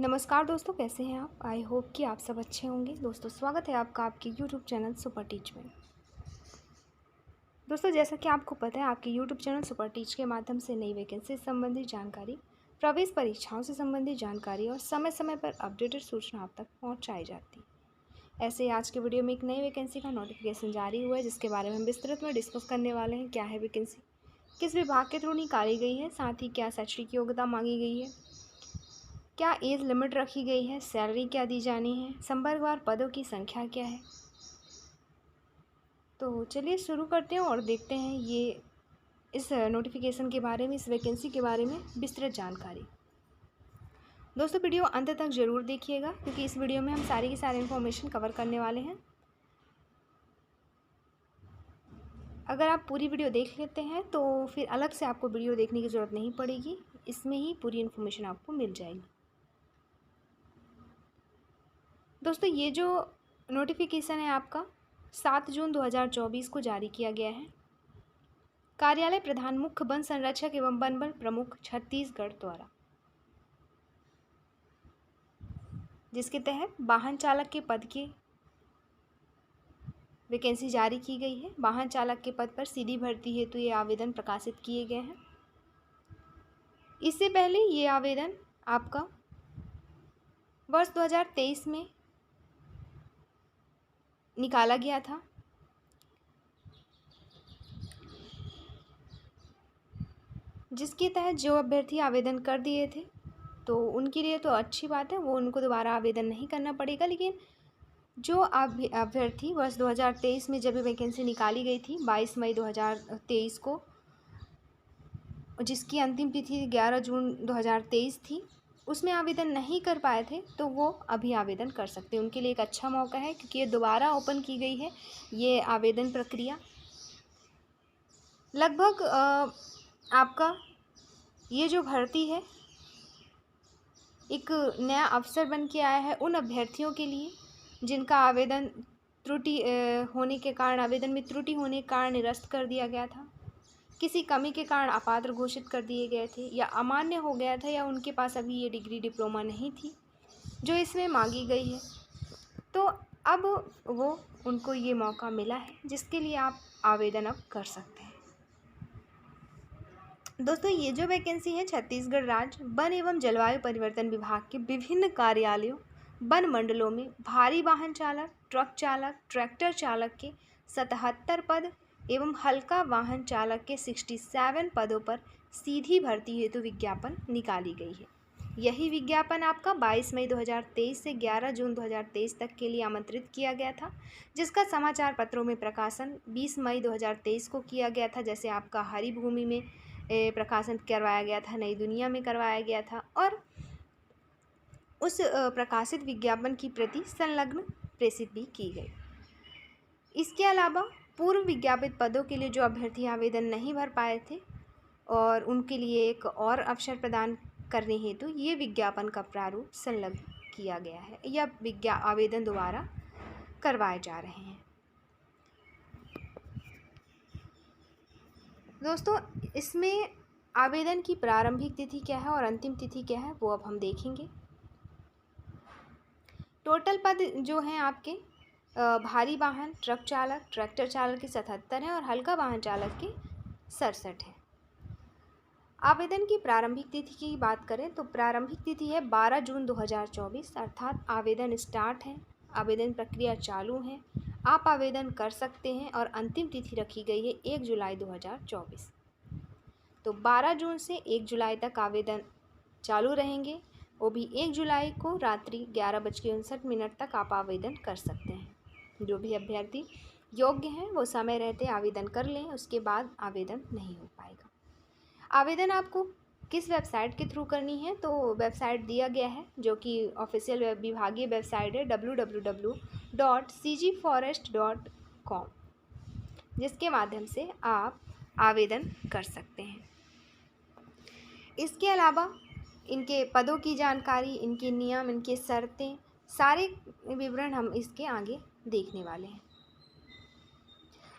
नमस्कार दोस्तों, कैसे हैं आप। आई होप कि आप सब अच्छे होंगे। दोस्तों, स्वागत है आपका आपके यूट्यूब चैनल सुपर टीच में। दोस्तों, जैसा कि आपको पता है, आपके यूट्यूब चैनल सुपर टीच के माध्यम से नई वैकेंसी से संबंधित जानकारी, प्रवेश परीक्षाओं से संबंधित जानकारी और समय समय पर अपडेटेड सूचना आप तक पहुँचाई जाती है। ऐसे ही आज के वीडियो में एक नई वैकेंसी का नोटिफिकेशन जारी हुआ है, जिसके बारे में हम विस्तृत में डिस्कस करने वाले हैं। क्या है वैकेंसी, किस विभाग के थ्रू निकाली गई है, साथ ही क्या शैक्षणिक योग्यता मांगी गई है, क्या एज लिमिट रखी गई है, सैलरी क्या दी जानी है, संवर्गवार पदों की संख्या क्या है। तो चलिए शुरू करते हैं और देखते हैं ये इस नोटिफिकेशन के बारे में, इस वैकेंसी के बारे में विस्तृत जानकारी। दोस्तों, वीडियो अंत तक ज़रूर देखिएगा, क्योंकि इस वीडियो में हम सारी की सारी इन्फॉर्मेशन कवर करने वाले हैं। अगर आप पूरी वीडियो देख लेते हैं तो फिर अलग से आपको वीडियो देखने की ज़रूरत नहीं पड़ेगी, इसमें ही पूरी इन्फॉर्मेशन आपको मिल जाएगी। दोस्तों, ये जो नोटिफिकेशन है आपका 7 जून 2024 को जारी किया गया है। कार्यालय प्रधान मुख्य वन संरक्षक एवं वन बल प्रमुख छत्तीसगढ़ द्वारा, जिसके तहत वाहन चालक के पद की वैकेंसी जारी की गई है। वाहन चालक के पद पर सीधी भर्ती हेतु ये आवेदन प्रकाशित किए गए हैं। इससे पहले ये आवेदन आपका वर्ष 2023 में निकाला गया था। जिसके तहत जो अभ्यर्थी आवेदन कर दिए थे तो उनके लिए तो अच्छी बात है, वो उनको दोबारा आवेदन नहीं करना पड़ेगा। लेकिन जो अभ्यर्थी वर्ष 2023 में जब वैकेंसी निकाली गई थी 22 मई 2023 को, जिसकी अंतिम तिथि 11 जून 2023 थी, उसमें आवेदन नहीं कर पाए थे, तो वो अभी आवेदन कर सकते हैं। उनके लिए एक अच्छा मौका है, क्योंकि ये दोबारा ओपन की गई है ये आवेदन प्रक्रिया। लगभग आपका ये जो भर्ती है एक नया अवसर बन के आया है उन अभ्यर्थियों के लिए जिनका आवेदन त्रुटि होने के कारण, आवेदन में त्रुटि होने के कारण निरस्त कर दिया गया था, किसी कमी के कारण अपात्र घोषित कर दिए गए थे, या अमान्य हो गया था, या उनके पास अभी ये डिग्री डिप्लोमा नहीं थी जो इसमें मांगी गई है। तो अब वो उनको ये मौका मिला है, जिसके लिए आप आवेदन अब कर सकते हैं। दोस्तों, ये जो वैकेंसी है छत्तीसगढ़ राज्य वन एवं जलवायु परिवर्तन विभाग के विभिन्न कार्यालयों, वन मंडलों में भारी वाहन चालक, ट्रक चालक, ट्रैक्टर चालक के 77 पद एवं हल्का वाहन चालक के 67 पदों पर सीधी भर्ती हेतु विज्ञापन निकाली गई है। यही विज्ञापन आपका 22 मई 2023 से 11 जून 2023 तक के लिए आमंत्रित किया गया था, जिसका समाचार पत्रों में प्रकाशन 20 मई 2023 को किया गया था। जैसे आपका हरी भूमि में प्रकाशन करवाया गया था, नई दुनिया में करवाया गया था, और उस प्रकाशित विज्ञापन की प्रति संलग्न प्रेषित भी की गई। इसके अलावा पूर्व विज्ञापित पदों के लिए जो अभ्यर्थी आवेदन नहीं भर पाए थे और उनके लिए एक और अवसर प्रदान करने हेतु ये विज्ञापन का प्रारूप संलग्न किया गया है, या आवेदन दोबारा करवाए जा रहे हैं। दोस्तों, इसमें आवेदन की प्रारंभिक तिथि क्या है और अंतिम तिथि क्या है, वो अब हम देखेंगे। टोटल पद जो हैं आपके भारी वाहन, ट्रक चालक, ट्रैक्टर चालक के 77 हैं और हल्का वाहन चालक के 67 हैं। आवेदन की प्रारंभिक तिथि की बात करें तो प्रारंभिक तिथि है 12 जून 2024, अर्थात आवेदन स्टार्ट है, आवेदन प्रक्रिया चालू है, आप आवेदन कर सकते हैं, और अंतिम तिथि रखी गई है 1 जुलाई 2024। तो 12 जून से 1 जुलाई तक आवेदन चालू रहेंगे, वो भी 1 जुलाई को रात्रि 11:59 तक आप आवेदन कर सकते हैं। जो भी अभ्यर्थी योग्य हैं वो समय रहते आवेदन कर लें, उसके बाद आवेदन नहीं हो पाएगा। आवेदन आपको किस वेबसाइट के थ्रू करनी है, तो वेबसाइट दिया गया है, जो कि ऑफिशियल विभागीय वेबसाइट है www.cgforest.com, जिसके माध्यम से आप आवेदन कर सकते हैं। इसके अलावा इनके पदों की जानकारी, इनके नियम, इनके शर्तें, सारे विवरण हम इसके आगे देखने वाले हैं।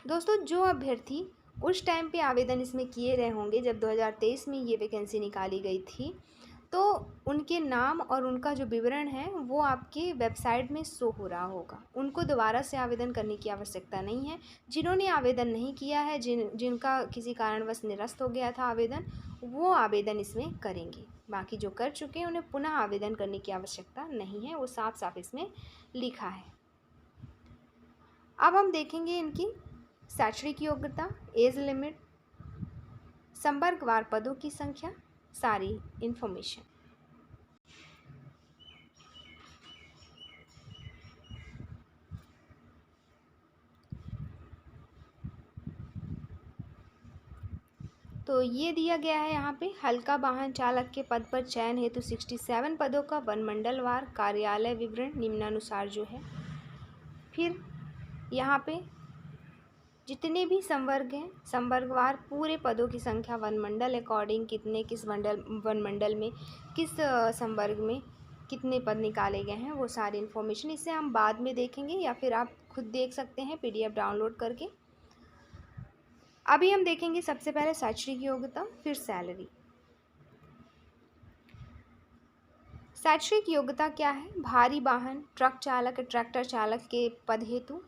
दोस्तों, जो अभ्यर्थी उस टाइम पे आवेदन इसमें किए रहे होंगे जब 2023 में ये वैकेंसी निकाली गई थी, तो उनके नाम और उनका जो विवरण है वो आपके वेबसाइट में शो हो रहा होगा। उनको दोबारा से आवेदन करने की आवश्यकता नहीं है। जिन्होंने आवेदन नहीं किया है, जिनका किसी कारणवश निरस्त हो गया था आवेदन, वो आवेदन इसमें करेंगे। बाकी जो कर चुके हैं उन्हें पुनः आवेदन करने की आवश्यकता नहीं है, वो साफ साफ इसमें लिखा है। अब हम देखेंगे इनकी शैक्षणिक योग्यता, एज लिमिट, संवर्गवार पदों की संख्या, सारी इन्फॉर्मेशन। तो ये दिया गया है यहाँ पे, हल्का वाहन चालक के पद पर चयन हेतु 67 पदों का वनमंडलवार कार्यालय विवरण निम्नानुसार जो है। फिर यहाँ पे जितने भी संवर्ग हैं, संवर्गवार पूरे पदों की संख्या वनमंडल अकॉर्डिंग कितने, किस वनमंडल में, किस संवर्ग में कितने पद निकाले गए हैं, वो सारी इन्फॉर्मेशन इसे हम बाद में देखेंगे या फिर आप खुद देख सकते हैं PDF डाउनलोड करके। अभी हम देखेंगे सबसे पहले शैक्षणिक योग्यता, फिर सैलरी। शैक्षणिक योग्यता क्या है? भारी वाहन ट्रक चालक, ट्रैक्टर चालक के पद हेतु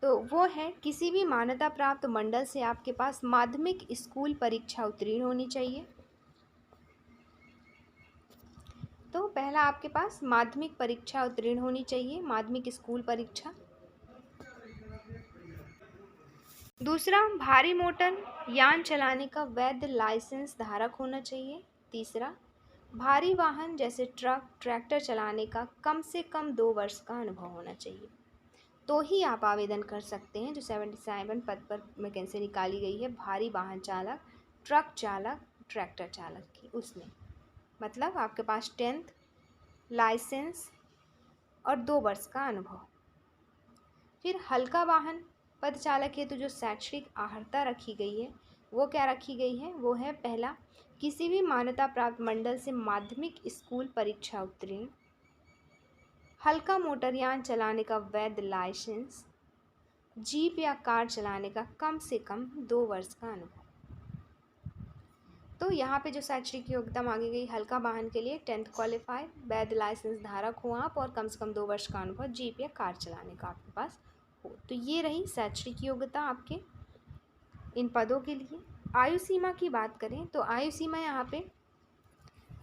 तो वो है किसी भी मान्यता प्राप्त मंडल से आपके पास माध्यमिक स्कूल परीक्षा उत्तीर्ण होनी चाहिए। तो पहला आपके पास माध्यमिक परीक्षा उत्तीर्ण होनी चाहिए, माध्यमिक स्कूल परीक्षा। दूसरा, भारी मोटर यान चलाने का वैध लाइसेंस धारक होना चाहिए। तीसरा, भारी वाहन जैसे ट्रक ट्रैक्टर चलाने का कम से कम 2 वर्ष का अनुभव होना चाहिए, तो ही आप आवेदन कर सकते हैं। जो 77 पद पर वैकेंसी निकाली गई है भारी वाहन चालक, ट्रक चालक, ट्रैक्टर चालक की, उसमें मतलब आपके पास 10th लाइसेंस और 2 वर्ष का अनुभव। फिर हल्का वाहन पद चालक हेतु जो शैक्षणिक अर्हता रखी गई है वो क्या रखी गई है? वो है पहला, किसी भी मान्यता प्राप्त मंडल से माध्यमिक स्कूल परीक्षा उत्तीर्ण, हल्का मोटरयान चलाने का वैध लाइसेंस, जीप या कार चलाने का कम से कम 2 वर्ष का अनुभव। तो यहाँ पे जो शैक्षणिक योग्यता मांगी गई, हल्का वाहन के लिए 10th क्वालिफाइड, वैध लाइसेंस धारक हो आप और कम से कम 2 वर्ष का अनुभव जीप या कार चलाने का आपके पास हो। तो ये रही शैक्षणिक योग्यता आपके इन पदों के लिए। आयु सीमा की बात करें तो आयु सीमा यहाँ पे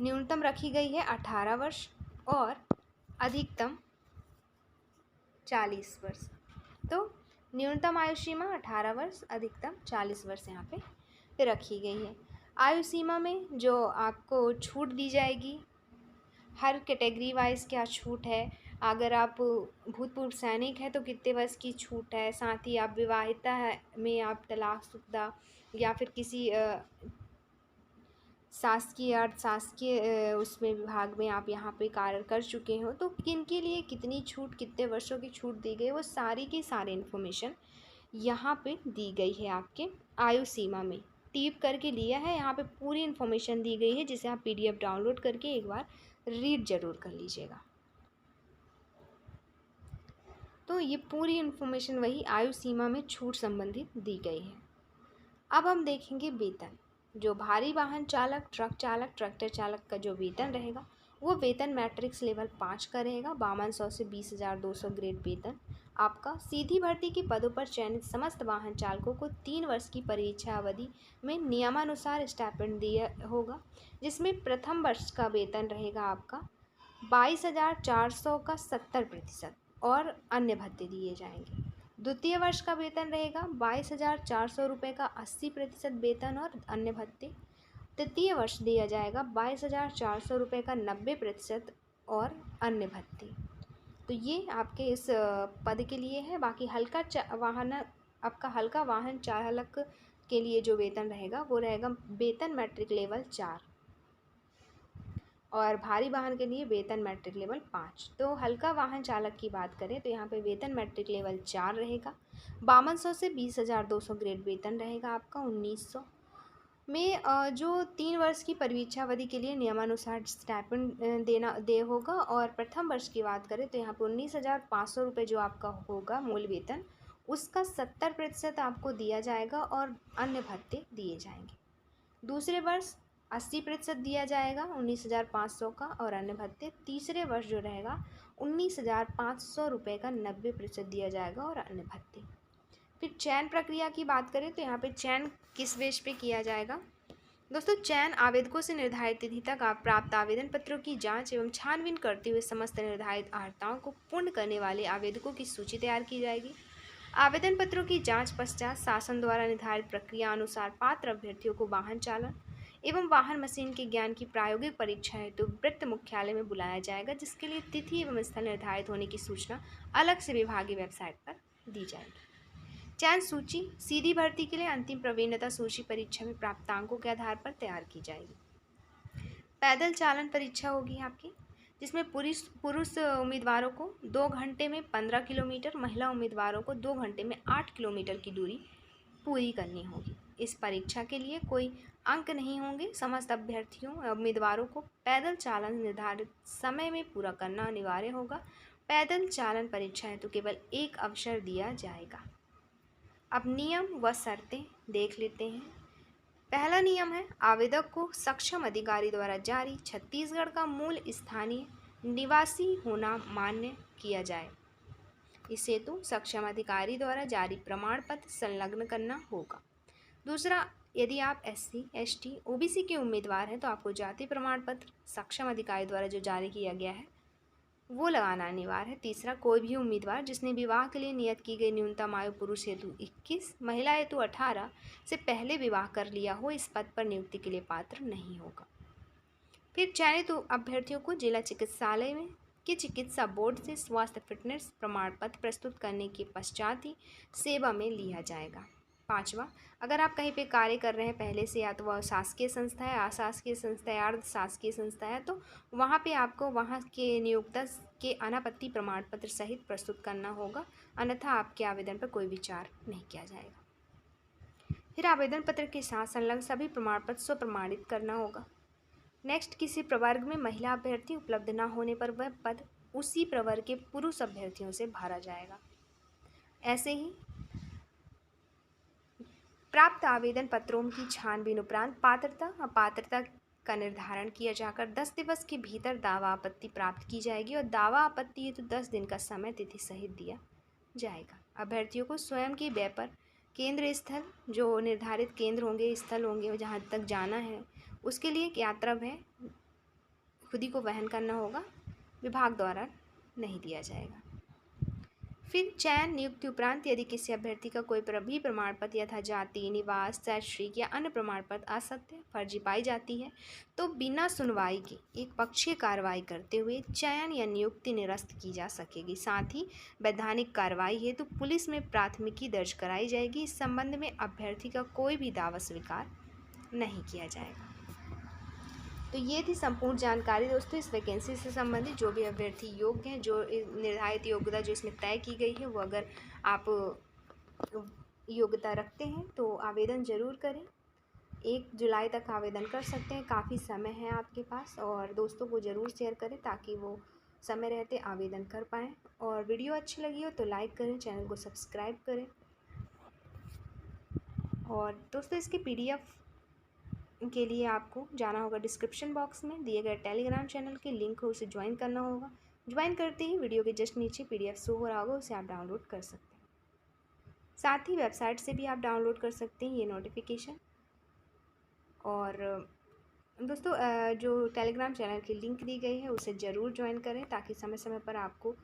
न्यूनतम रखी गई है 18 वर्ष और अधिकतम 40 वर्ष। तो न्यूनतम आयु सीमा 18 वर्ष, अधिकतम 40 वर्ष यहाँ पे रखी गई है। आयु सीमा में जो आपको छूट दी जाएगी, हर कैटेगरी वाइज क्या छूट है, अगर आप भूतपूर्व सैनिक हैं तो कितने वर्ष की छूट है, साथ ही आप विवाहिता है में आप तलाकशुदा या फिर किसी शासकीय शासकीय उसमें विभाग में आप यहाँ पे कार्य कर चुके हो तो किन के लिए कितनी छूट, कितने वर्षों की छूट दी गई, वो सारी की सारी इन्फॉर्मेशन यहाँ पे दी गई है। आपके आयु सीमा में टिप करके लिया है, यहाँ पे पूरी इन्फॉर्मेशन दी गई है जिसे आप PDF डाउनलोड करके एक बार रीड जरूर कर लीजिएगा। तो ये पूरी इन्फॉर्मेशन वही आयु सीमा में छूट संबंधित दी गई है। अब हम देखेंगे वेतन। जो भारी वाहन चालक, ट्रक चालक, ट्रैक्टर चालक का जो वेतन रहेगा वो वेतन मैट्रिक्स लेवल 5 का रहेगा। 5200 से 20,200 ग्रेड वेतन आपका। सीधी भर्ती के पदों पर चयनित समस्त वाहन चालकों को 3 वर्ष की परीक्षा अवधि में नियमानुसार स्टाइपेंड दिया होगा, जिसमें प्रथम वर्ष का वेतन रहेगा आपका 22,400 का 70% और अन्य भत्ते दिए जाएंगे। द्वितीय वर्ष का वेतन रहेगा 22,400 रुपये का 80% वेतन और अन्य भत्ते। तृतीय वर्ष दिया जाएगा 22,400 रुपये का 90% और अन्य भत्ते। तो ये आपके इस पद के लिए है। बाकी आपका हल्का वाहन चालक के लिए जो वेतन रहेगा वो रहेगा वेतन मैट्रिक लेवल 4 और भारी वाहन के लिए वेतन मैट्रिक लेवल 5। तो हल्का वाहन चालक की बात करें तो यहाँ पे वेतन मैट्रिक लेवल 4 रहेगा। 5200 से 20,200 ग्रेड वेतन रहेगा आपका। 1900 में जो 3 वर्ष की परीक्षावधि के लिए नियमानुसार स्टाइपेंड दे होगा। और प्रथम वर्ष की बात करें तो यहाँ पे 19,500 रुपये जो आपका होगा मूल वेतन, उसका 70% आपको दिया जाएगा और अन्य भत्ते दिए जाएंगे। दूसरे वर्ष 80% दिया जाएगा 19,500 का, और अन्य भत्ते तीसरे वर्ष जो रहेगा 19,500 रुपये का 90% दिया जाएगा और अन्य भत्ते। फिर चयन प्रक्रिया की बात करें तो यहाँ पे चयन किस बेस पे किया जाएगा। दोस्तों, चयन आवेदकों से निर्धारित तिथि तक प्राप्त आवेदन पत्रों की जांच एवं छानबीन करते हुए समस्त निर्धारित अर्हताओं को पूर्ण करने वाले आवेदकों की सूची तैयार की जाएगी। आवेदन पत्रों की जांच पश्चात शासन द्वारा निर्धारित प्रक्रिया अनुसार पात्र अभ्यर्थियों को वाहन चालन एवं वाहन मशीन के ज्ञान की प्रायोगिक परीक्षा हेतु वृत्त मुख्यालय में बुलाया जाएगा, जिसके लिए तिथि एवं स्थल निर्धारित होने की सूचना अलग से विभागीय वेबसाइट पर दी जाएगी। चयन सूची सीधी भर्ती के लिए अंतिम प्रवीणता सूची परीक्षा में प्राप्त अंकों के आधार पर तैयार की जाएगी। पैदल चालन परीक्षा होगी आपकी, जिसमें पुरुष उम्मीदवारों को 2 घंटे में 15 किलोमीटर, महिला उम्मीदवारों को 2 घंटे में 8 किलोमीटर की दूरी पूरी करनी होगी। इस परीक्षा के लिए कोई अंक नहीं होंगे। समस्त अभ्यर्थियों उम्मीदवारों को पैदल चालन निर्धारित समय में पूरा करना अनिवार्य होगा। पैदल चालन परीक्षा हेतु केवल एक अवसर दिया जाएगा। अब नियम व शर्तें देख लेते हैं। पहला नियम है, आवेदक को सक्षम अधिकारी द्वारा जारी छत्तीसगढ़ का मूल स्थानीय निवासी होना मान्य किया जाए। इस हेतु सक्षम अधिकारी द्वारा जारी प्रमाण पत्र संलग्न करना होगा। दूसरा, यदि आप SC, ST, OBC के उम्मीदवार हैं तो आपको जाति प्रमाण पत्र सक्षम अधिकारी द्वारा जो जारी किया गया है वो लगाना अनिवार्य है। तीसरा, कोई भी उम्मीदवार जिसने विवाह के लिए नियत की गई न्यूनतम आयु पुरुष हेतु 21, महिला हेतु 18 से पहले विवाह कर लिया हो, इस पद पर नियुक्ति के लिए पात्र नहीं होगा। फिर चयनित अभ्यर्थियों को जिला चिकित्सालय में के चिकित्सा बोर्ड से स्वास्थ्य फिटनेस प्रमाण पत्र प्रस्तुत करने के पश्चात ही सेवा में लिया जाएगा। पाँचवा, अगर आप कहीं पे कार्य कर रहे हैं पहले से, या तो वह शासकीय संस्था है, अशासकीय संस्था है, अर्ध शासकीय संस्था है, तो वहाँ पे आपको वहाँ के नियोक्ता के अनापत्ति प्रमाण पत्र सहित प्रस्तुत करना होगा, अन्यथा आपके आवेदन पर कोई विचार नहीं किया जाएगा। फिर आवेदन पत्र के साथ संलग्न सभी प्रमाण पत्र स्वप्रमाणित करना होगा। नेक्स्ट, किसी प्रवर्ग में महिला अभ्यर्थी उपलब्ध न होने पर वह पद उसी प्रवर्ग के पुरुष अभ्यर्थियों से भरा जाएगा। ऐसे ही प्राप्त आवेदन पत्रों की छानबीन उपरांत पात्रता अपात्रता का निर्धारण किया जाकर 10 दिवस के भीतर दावा आपत्ति प्राप्त की जाएगी और दावा आपत्ति हेतु 10 दिन का समय तिथि सहित दिया जाएगा। अभ्यर्थियों को स्वयं के व्यय पर केंद्र स्थल, जो निर्धारित केंद्र होंगे, स्थल होंगे जहाँ तक जाना है, उसके लिए यात्रा व्यय खुद ही को वहन करना होगा, विभाग द्वारा नहीं दिया जाएगा। फिर चयन नियुक्ति उपरांत यदि किसी अभ्यर्थी का कोई भी प्रमाण पत्र यथा जाति, निवास, शैक्षिक या अन्य प्रमाण पत्र असत्य, फर्जी पाई जाती है तो बिना सुनवाई के एक पक्षीय कार्रवाई करते हुए चयन या नियुक्ति निरस्त की जा सकेगी। साथ ही वैधानिक कार्रवाई हेतु पुलिस में प्राथमिकी दर्ज कराई जाएगी। इस संबंध में अभ्यर्थी का कोई भी दावा स्वीकार नहीं किया जाएगा। तो ये थी संपूर्ण जानकारी दोस्तों इस वैकेंसी से संबंधित। जो भी अभ्यर्थी योग्य हैं, जो निर्धारित योग्यता जो इसमें तय की गई है, वो अगर आप योग्यता रखते हैं तो आवेदन ज़रूर करें। 1 जुलाई तक आवेदन कर सकते हैं, काफ़ी समय है आपके पास, और दोस्तों को ज़रूर शेयर करें ताकि वो समय रहते आवेदन कर पाएँ। और वीडियो अच्छी लगी हो तो लाइक करें, चैनल को सब्सक्राइब करें। और दोस्तों, इसकी PDF के लिए आपको जाना होगा डिस्क्रिप्शन बॉक्स में दिए गए टेलीग्राम चैनल के लिंक हो, उसे ज्वाइन करना होगा। ज्वाइन करते ही वीडियो के जस्ट नीचे PDF शो हो रहा होगा, उसे आप डाउनलोड कर सकते हैं। साथ ही वेबसाइट से भी आप डाउनलोड कर सकते हैं ये नोटिफिकेशन। और दोस्तों, जो टेलीग्राम चैनल की लिंक दी गई है उसे ज़रूर ज्वाइन करें ताकि समय समय पर आपको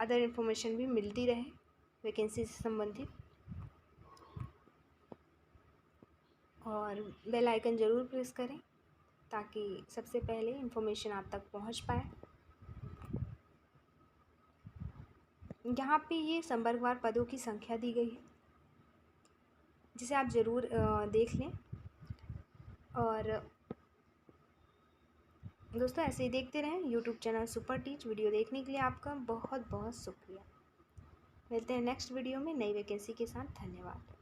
अदर इन्फॉर्मेशन भी मिलती रहे वैकेंसी से संबंधित। और बेल आइकन ज़रूर प्रेस करें ताकि सबसे पहले इन्फॉर्मेशन आप तक पहुंच पाए। यहाँ पे ये संवर्गवार पदों की संख्या दी गई है, जिसे आप ज़रूर देख लें। और दोस्तों, ऐसे ही देखते रहें YouTube channel super teach. Video देखने के लिए आपका बहुत बहुत शुक्रिया। मिलते हैं नेक्स्ट वीडियो में नई वैकेंसी के साथ। धन्यवाद।